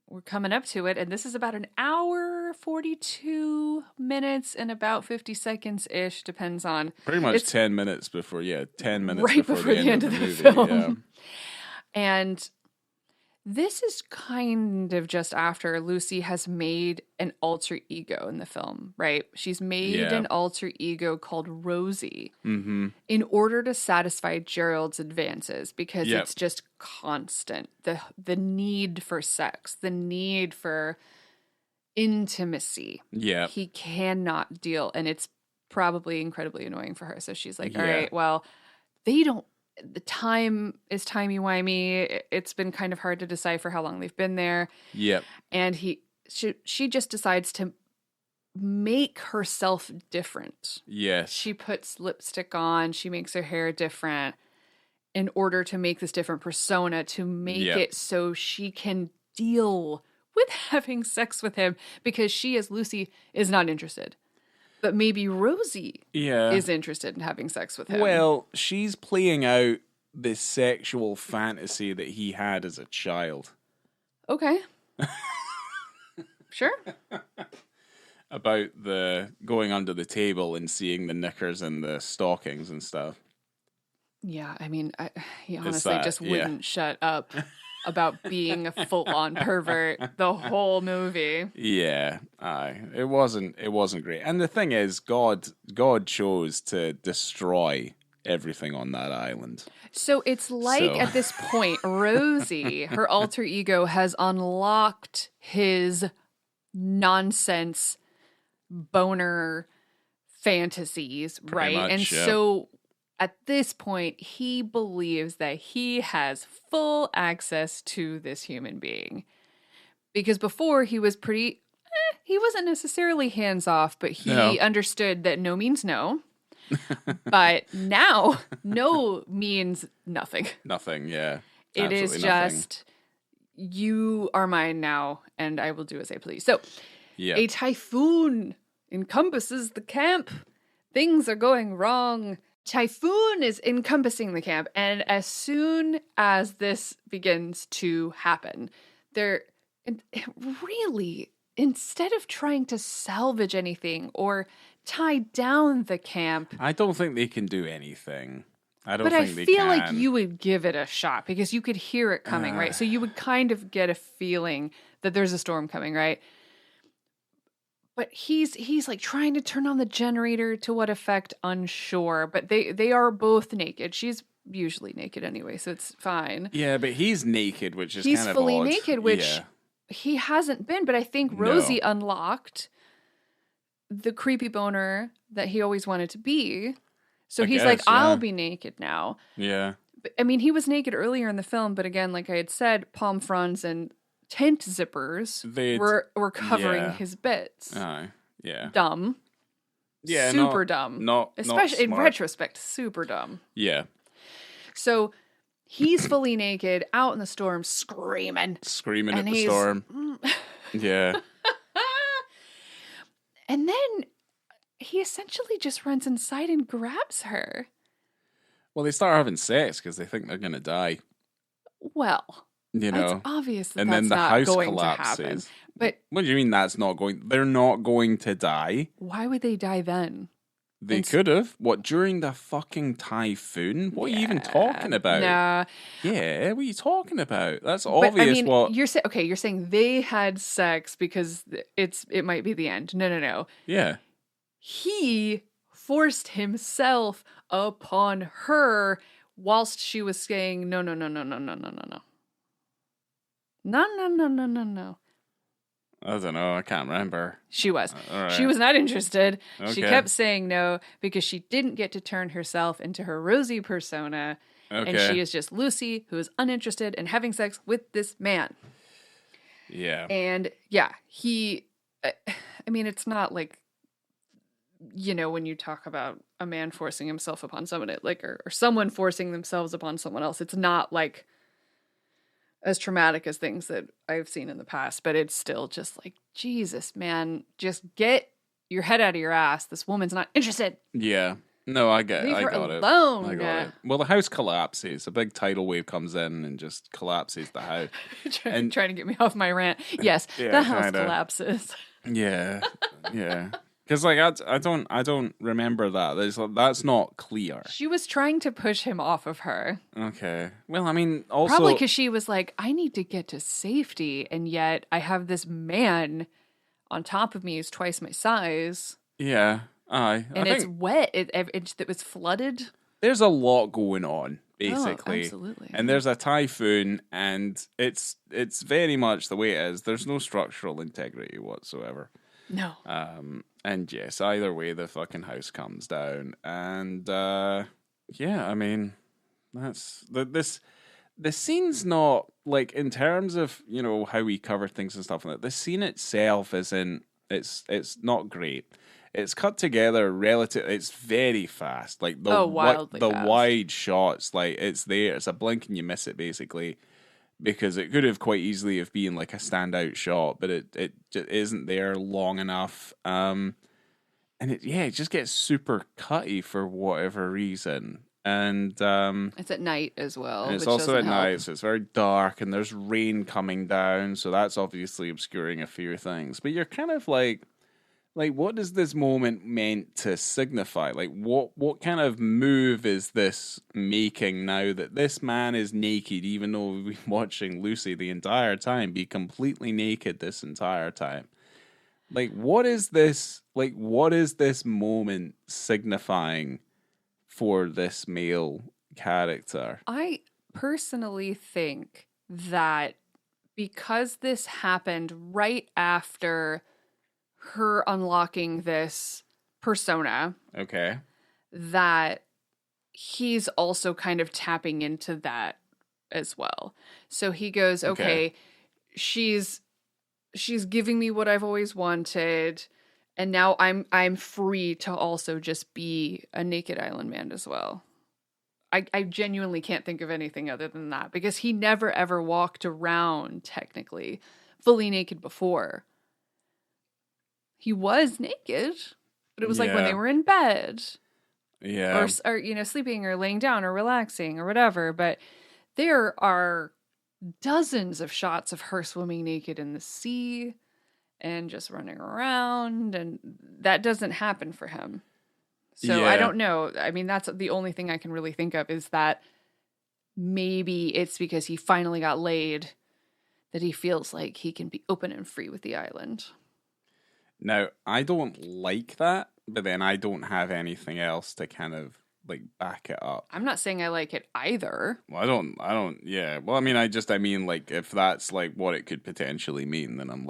we're coming up to it. And this is about an hour, 42 minutes, and about 50 seconds-ish, depends on... Pretty much 10 minutes before, 10 minutes right before the end of the movie. film. Yeah. And this is kind of just after Lucy has made an alter ego in the film, right? She's made an alter ego called Rosie in order to satisfy Gerald's advances, because it's just constant. The need for sex, the need for intimacy. Yeah. He cannot deal, and it's probably incredibly annoying for her. So she's like, all right, well, the time is timey-wimey. It's been kind of hard to decipher how long they've been there. Yep. And she just decides to make herself different. Yes. She puts lipstick on. She makes her hair different in order to make this different persona, to make it so she can deal with having sex with him, because she, as Lucy, is not interested. But maybe Rosie is interested in having sex with him. Well, she's playing out the sexual fantasy that he had as a child. Okay. Sure. About the going under the table and seeing the knickers and the stockings and stuff. Yeah, I mean, he honestly just wouldn't shut up about being a full-on pervert the whole movie. Yeah, it wasn't great. And the thing is, God chose to destroy everything on that island. So it's like at this point, Rosie, her alter ego, has unlocked his nonsense boner fantasies, right? Much, and so at this point, he believes that he has full access to this human being. Because before, he was pretty... he wasn't necessarily hands-off, but he understood that no means no. But now, no means nothing. Nothing, yeah. It is just, you are mine now, and I will do as I please. So, a typhoon encompasses the camp. Things are going wrong. Typhoon is encompassing the camp, and as soon as this begins to happen, instead of trying to salvage anything or tie down the camp, I don't think they can do anything. But I feel like you would give it a shot, because you could hear it coming, right? So you would kind of get a feeling that there's a storm coming, right? But he's like trying to turn on the generator, to what effect, unsure. But they are both naked. She's usually naked anyway, so it's fine. Yeah, but he's naked, which is he's kind of fully odd. naked, which he hasn't been. But I think Rosie unlocked the creepy boner that he always wanted to be. So he's like, I'll be naked now. Yeah. But, I mean, he was naked earlier in the film, but again, like I had said, palm fronds and tent zippers were covering his bits. Yeah. Dumb. Yeah. Super dumb. Especially in retrospect, super dumb. Yeah. So he's fully naked, out in the storm, screaming. Screaming at the storm. Yeah. And then he essentially just runs inside and grabs her. Well, they start having sex because they think they're going to die. Well, you know, it's obvious that and that's then the not house going collapses. to happen. But what do you mean that's not going? They're not going to die. Why would they die then? They could have. What, during the fucking typhoon? What are you even talking about? Nah. Yeah, what are you talking about? That's obvious. I mean, you're saying they had sex because it might be the end. No. Yeah. He forced himself upon her whilst she was saying no. No. I don't know. I can't remember. She was. Right. She was not interested. Okay. She kept saying no because she didn't get to turn herself into her Rosie persona. And she is just Lucy, who is uninterested in having sex with this man. Yeah. And yeah, I mean, it's not like, you know, when you talk about a man forcing himself upon someone, like, or someone forcing themselves upon someone else, it's not like as traumatic as things that I've seen in the past, but it's still just like, Jesus, man, just get your head out of your ass. This woman's not interested. Yeah. No, I got Leave her it. alone. I got it. Well, the house collapses. A big tidal wave comes in and just collapses the house. trying to get me off my rant. Yes, Yeah, the house kinda. collapses. Yeah. Yeah. Because like I don't remember that. That's not clear. She was trying to push him off of her. Okay. Well, I mean, also Probably because she was like, I need to get to safety, and yet I have this man on top of me who's twice my size. Yeah. Aye. And it's wet. It was flooded. There's a lot going on, basically. Oh, absolutely. And there's a typhoon, and it's very much the way it is. There's no structural integrity whatsoever. No. And yes, either way, the fucking house comes down, and yeah, I mean, that's the scene's not like, in terms of, you know, how we cover things and stuff like that. The scene itself isn't. It's not great. It's cut together it's very fast. Like wildly fast. Wide shots, like it's there. It's a blink and you miss it, basically. Because it could have quite easily have been like a standout shot, but it just isn't there long enough. And it just gets super cutty for whatever reason. And it's at night as well. And it's also at night, so it's very dark, and there's rain coming down, so that's obviously obscuring a few things. But you're kind of like, what is this moment meant to signify? Like, what kind of move is this making now that this man is naked, even though we've been watching Lucy the entire time be completely naked this entire time? Like, what is this moment signifying for this male character? I personally think that because this happened right after her unlocking this persona, Okay, that he's also kind of tapping into that as well. So he goes, okay, she's giving me what I've always wanted, and now I'm free to also just be a naked island man as well. I genuinely can't think of anything other than that, because he never ever walked around technically fully naked before. He was naked, but it was like when they were in bed. Yeah. Or you know, sleeping or laying down or relaxing or whatever. But there are dozens of shots of her swimming naked in the sea and just running around, and that doesn't happen for him. So I don't know. I mean, that's the only thing I can really think of, is that maybe it's because he finally got laid that he feels like he can be open and free with the island. Now, I don't like that, but then I don't have anything else to kind of like back it up. I'm not saying I like it either. Well, I don't, yeah. Well, I mean, like, if that's like what it could potentially mean, then I'm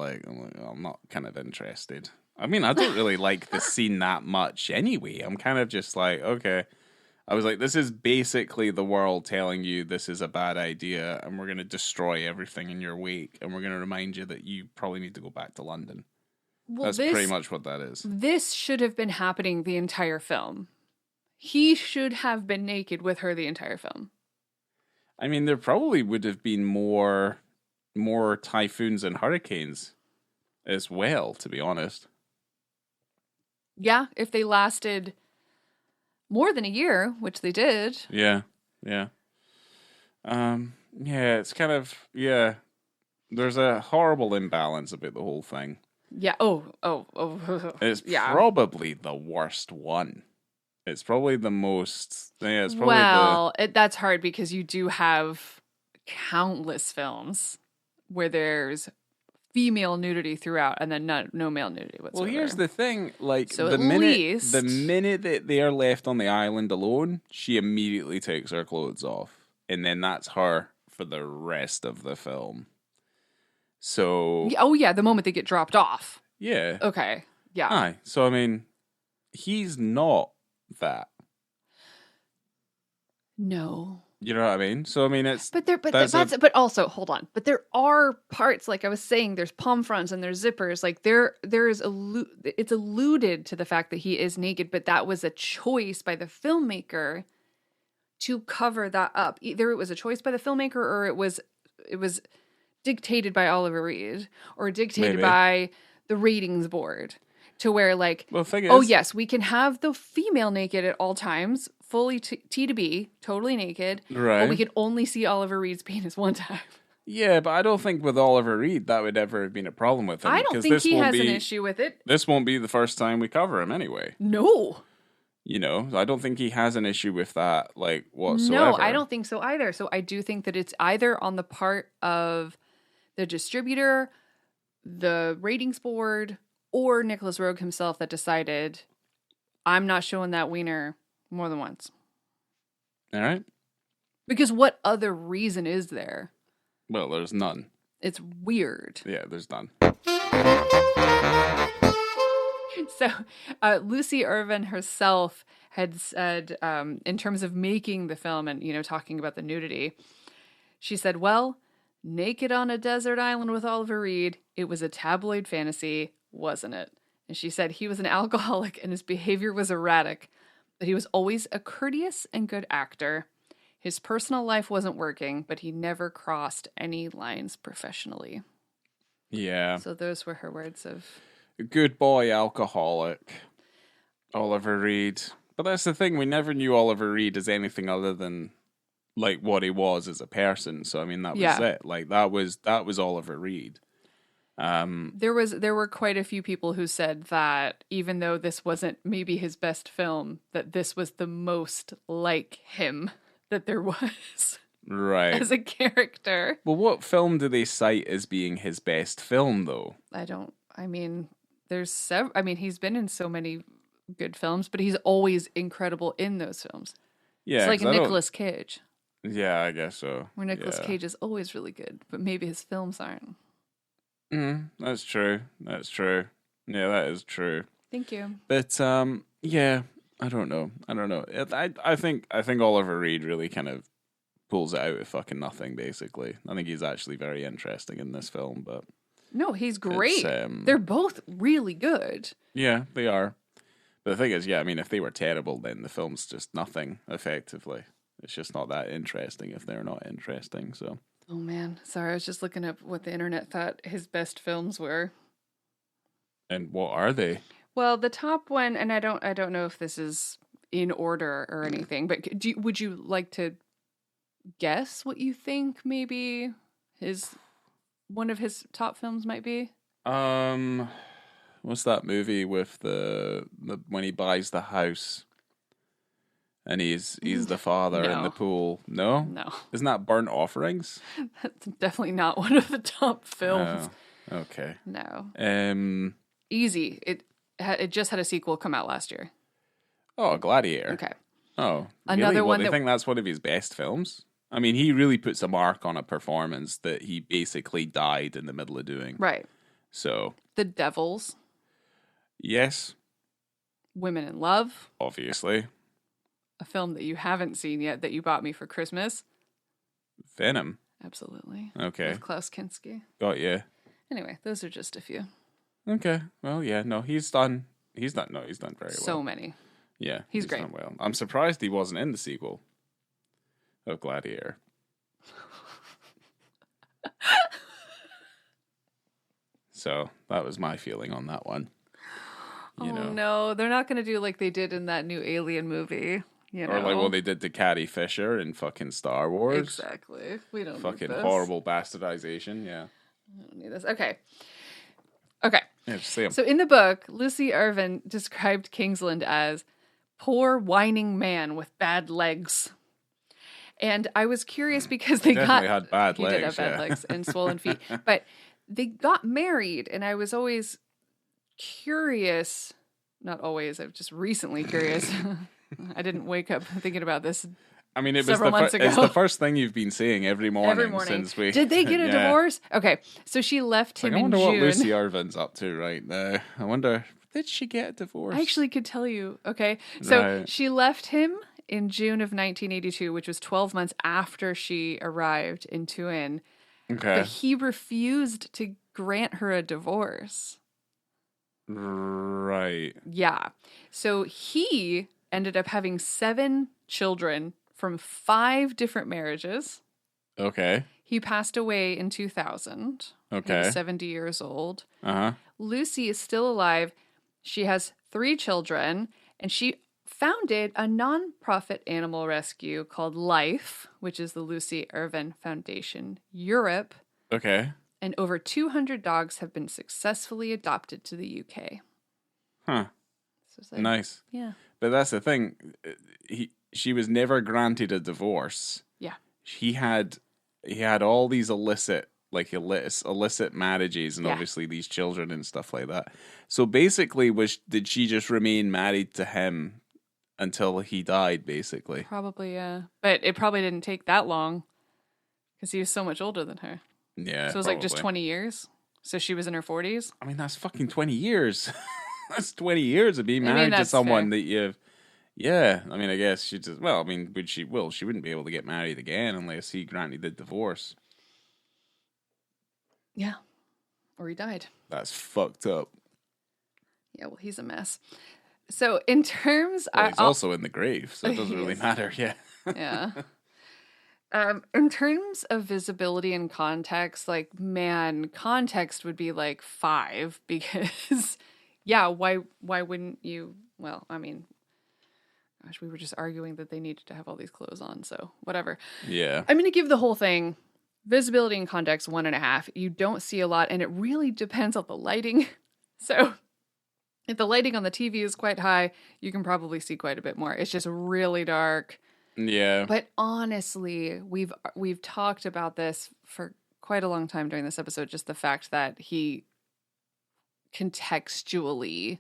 not kind of interested. I mean, I don't really like the scene that much anyway. I'm kind of just like, okay. I was like, this is basically the world telling you this is a bad idea, and we're going to destroy everything in your wake, and we're going to remind you that you probably need to go back to London. Well, that's pretty much what that is. This should have been happening the entire film. He should have been naked with her the entire film. I mean, there probably would have been more typhoons and hurricanes as well, to be honest. Yeah, if they lasted more than a year, which they did. Yeah. Yeah, it's kind of, there's a horrible imbalance about the whole thing. Yeah. It's probably the worst one. It's probably the most. Yeah, it's probably that's hard, because you do have countless films where there's female nudity throughout, and then no male nudity whatsoever. Well, here's the thing: like, so the minute that they are left on the island alone, she immediately takes her clothes off, and then that's her for the rest of the film. So, the moment they get dropped off. Yeah. Okay. Yeah. Aye. So I mean, he's not that. No. You know what I mean? So I mean, But also, hold on. But there are parts, like I was saying, there's palm fronts and there's zippers. Like it's alluded to the fact that he is naked, but that was a choice by the filmmaker to cover that up. Either it was a choice by the filmmaker, or it was dictated by Oliver Reed, or dictated by the ratings board, to where like, oh yes, we can have the female naked at all times, fully T to B, totally naked, right? But we could only see Oliver Reed's penis one time. Yeah, but I don't think with Oliver Reed that would ever have been a problem with him. I don't think he has an issue with it. This won't be the first time we cover him anyway. No. You know, I don't think he has an issue with that, like, whatsoever. No, I don't think so either. So I do think that it's either on the part of the distributor, the ratings board, or Nicholas Roeg himself that decided, I'm not showing that wiener more than once. All right. Because what other reason is there? Well, there's none. It's weird. Yeah, there's none. So Lucy Irvine herself had said, in terms of making the film and, you know, talking about the nudity, she said, well, naked on a desert island with Oliver Reed, it was a tabloid fantasy, wasn't it? And she said he was an alcoholic and his behavior was erratic, but he was always a courteous and good actor. His personal life wasn't working, but he never crossed any lines professionally. Yeah. So those were her words of... Good boy, alcoholic. Oliver Reed. But that's the thing, we never knew Oliver Reed as anything other than, like, what he was as a person. So, I mean, that was it. Like, that was Oliver Reed. There were quite a few people who said that even though this wasn't maybe his best film, that this was the most like him that there was. Right. As a character. Well, what film do they cite as being his best film, though? He's been in so many good films, but he's always incredible in those films. Yeah. It's like Nicolas Cage. Yeah, I guess so. Where Nicolas Cage is always really good, but maybe his films aren't. That's true. Yeah, that is true. Thank you. But yeah, I don't know. I think Oliver Reed really kind of pulls it out of fucking nothing. Basically, I think he's actually very interesting in this film. But no, he's great. They're both really good. Yeah, they are. But the thing is, yeah, I mean, if they were terrible, then the film's just nothing. Effectively, it's just not that interesting if they're not interesting. So. Oh man, sorry, I was just looking up what the internet thought his best films were. And what are they? Well, the top one, and I don't know if this is in order or anything, but would you like to guess what you think maybe one of his top films might be? What's that movie with the when he buys the house? And he's the father in the pool. No? No. Isn't that Burnt Offerings? That's definitely not one of the top films. Oh, okay. No. Easy. It just had a sequel come out last year. Oh, Gladiator. Okay. Oh, another really? one. Do you think that's one of his best films? I mean, he really puts a mark on a performance that he basically died in the middle of doing. Right. So. The Devils. Yes. Women in Love. Obviously. A film that you haven't seen yet that you bought me for Christmas. Venom. Absolutely. Okay. With Klaus Kinski. Got you. Anyway, those are just a few. Okay. Well, yeah. No, he's done very well. So many. Yeah. He's great. Done well. I'm surprised he wasn't in the sequel of Gladiator. So that was my feeling on that one. No, they're not going to do like they did in that new Alien movie. You know? Or like what they did to Carrie Fisher in fucking Star Wars. Exactly. We don't fucking need this. Horrible bastardization. Yeah. I don't need this. Okay. Yeah, just say 'em. So in the book, Lucy Irvine described Kingsland as poor whining man with bad legs. And I was curious because they had bad legs. He did have bad legs and swollen feet. But they got married, and I was always curious. Not always. I'm just recently curious. I didn't wake up thinking about this. I mean, it's the first thing you've been saying every morning since we... Did they get a divorce? Okay, so she left him in June. I wonder what Lucy Irvine's up to right now. I wonder, did she get a divorce? I actually could tell you. Okay, so she left him in June of 1982, which was 12 months after she arrived in Tuin, that he refused to grant her a divorce. Right. Yeah. So he ended up having 7 children from 5 different marriages. Okay. He passed away in 2000. Okay. He was 70 years old. Uh-huh. Lucy is still alive. She has 3 children, and she founded a non-profit animal rescue called Life, which is the Lucy Irvine Foundation Europe. Okay. And over 200 dogs have been successfully adopted to the UK. Huh. So nice. Yeah. But that's the thing. She was never granted a divorce. Yeah. He had all these illicit marriages and obviously these children and stuff like that. So basically, did she just remain married to him until he died, basically? Probably, yeah. But it probably didn't take that long because he was so much older than her. Yeah. So it was like just 20 years. So she was in her 40s. I mean, that's fucking 20 years. That's 20 years of being married to someone that you've... Yeah, I mean, I guess she just... Well, I mean, she wouldn't be able to get married again unless he granted the divorce. Yeah. Or he died. That's fucked up. Yeah, well, he's a mess. So in terms... Well, he's also in the grave, so it doesn't really matter, yeah. Yeah. In terms of visibility and context, like, man, context would be like 5 because, yeah, why wouldn't you? Well, I mean, gosh, we were just arguing that they needed to have all these clothes on, so whatever. Yeah. I'm going to give the whole thing visibility and context 1.5. You don't see a lot, and it really depends on the lighting. So if the lighting on the TV is quite high, you can probably see quite a bit more. It's just really dark. Yeah. But honestly, we've talked about this for quite a long time during this episode, just the fact that he contextually,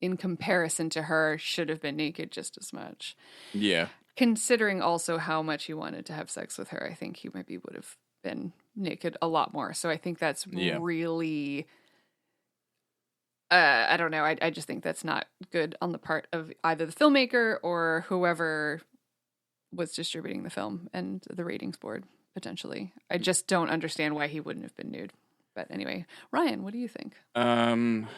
in comparison to her, should have been naked just as much. Yeah. Considering also how much he wanted to have sex with her, I think he maybe would have been naked a lot more. So I think that's really... I don't know. I just think that's not good on the part of either the filmmaker or whoever was distributing the film and the ratings board, potentially. I just don't understand why he wouldn't have been nude. But anyway, Ryan, what do you think? I don't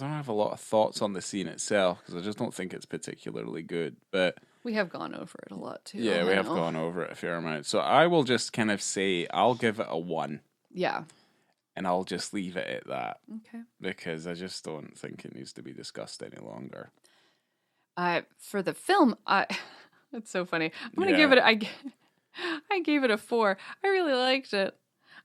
have a lot of thoughts on the scene itself because I just don't think it's particularly good. But we have gone over it a lot too. Yeah, we have gone over it a fair amount. So I will just kind of say I'll give it a 1. Yeah. And I'll just leave it at that. Okay. Because I just don't think it needs to be discussed any longer. For the film, it's so funny. I'm gonna give it. I gave it a 4. I really liked it.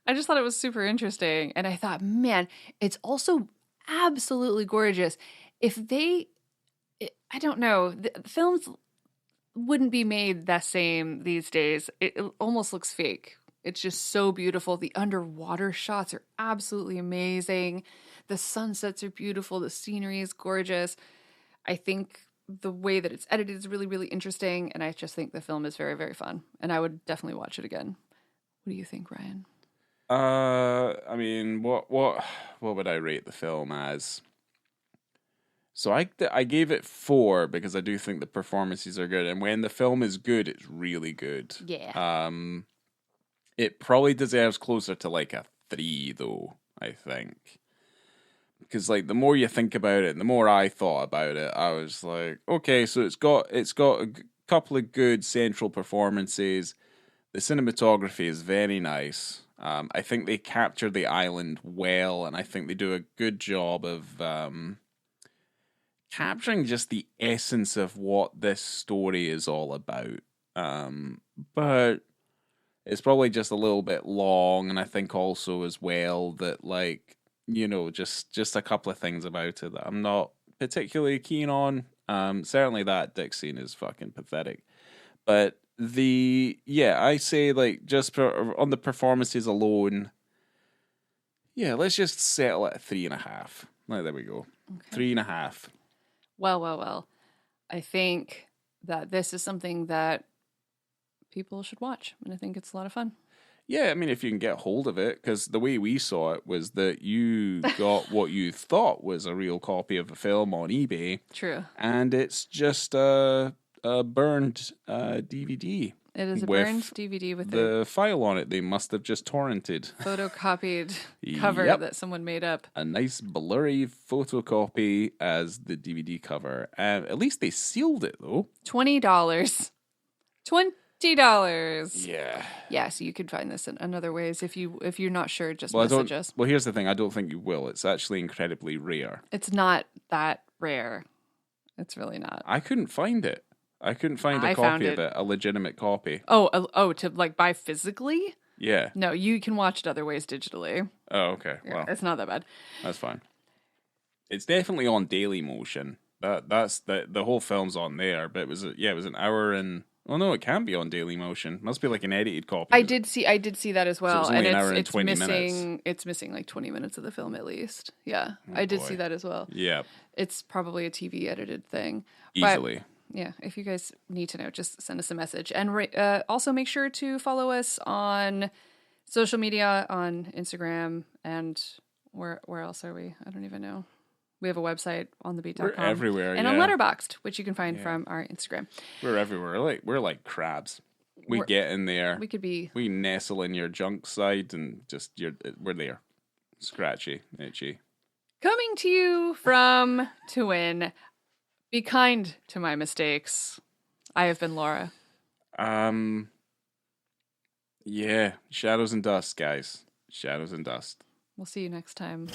I just thought it was super interesting, and I thought, man, it's also absolutely gorgeous. I don't know, the films wouldn't be made the same these days. It almost looks fake. It's just so beautiful. The underwater shots are absolutely amazing. The sunsets are beautiful. The scenery is gorgeous. I think the way that it's edited is really, really interesting. And I just think the film is very, very fun. And I would definitely watch it again. What do you think, Ryan? I mean, what would I rate the film as? So I gave it 4 because I do think the performances are good. And when the film is good, it's really good. Yeah. It probably deserves closer to like a 3, though, I think. Because like the more you think about it, and the more I thought about it, I was like, okay, so it's got a couple of good central performances. The cinematography is very nice. I think they capture the island well, and I think they do a good job of capturing just the essence of what this story is all about. But it's probably just a little bit long, and I think also as well that, like, you know, just a couple of things about it that I'm not particularly keen on. Certainly that dick scene is fucking pathetic. But I say, like, just on the performances alone, yeah, let's just settle at 3.5. Like, there we go. Okay. 3.5. Well. I think that this is something that people should watch, and I think it's a lot of fun. Yeah, I mean, if you can get hold of it, because the way we saw it was that you got what you thought was a real copy of a film on eBay. True. And it's just a a burned DVD. It is a with burned DVD with the file on it. They must have just torrented. a photocopied cover Yep. that someone made up. A nice blurry photocopy as the DVD cover. At least they sealed it, though. $20. $20. Yeah. Yeah, so you could find this in other ways. If you're not sure, just message us. Well, here's the thing. I don't think you will. It's actually incredibly rare. It's not that rare. It's really not. I couldn't find it. I couldn't find a I found copy of it, a legitimate copy. Oh, to like buy physically? Yeah. No, you can watch it other ways digitally. Oh, okay. Yeah, Well, it's not that bad. that's fine. It's definitely on Daily Motion. That's the whole film's on there, but it was an hour and. Well, no, it can't be on Daily Motion. Must be like an edited copy. I did see that as well, So it was only and an hour and it's 20 missing. minutes. It's missing like 20 minutes of the film at least. Yeah, Oh, I did boy. see that as well. Yeah, It's probably a TV edited thing. easily. But, yeah, if you guys need to know, just send us a message, and also make sure to follow us on social media on Instagram and where else are we? I don't even know. We have a website on thebeat.com. We're everywhere, and on Letterboxd, which you can find from our Instagram. We're everywhere. We're like crabs. We get in there. We could be. We nestle in your junk side and just we're there. Scratchy, itchy. Coming to you from To Win. Be kind to my mistakes. I have been Laura. Yeah, shadows and dust, guys. Shadows and dust. We'll see you next time.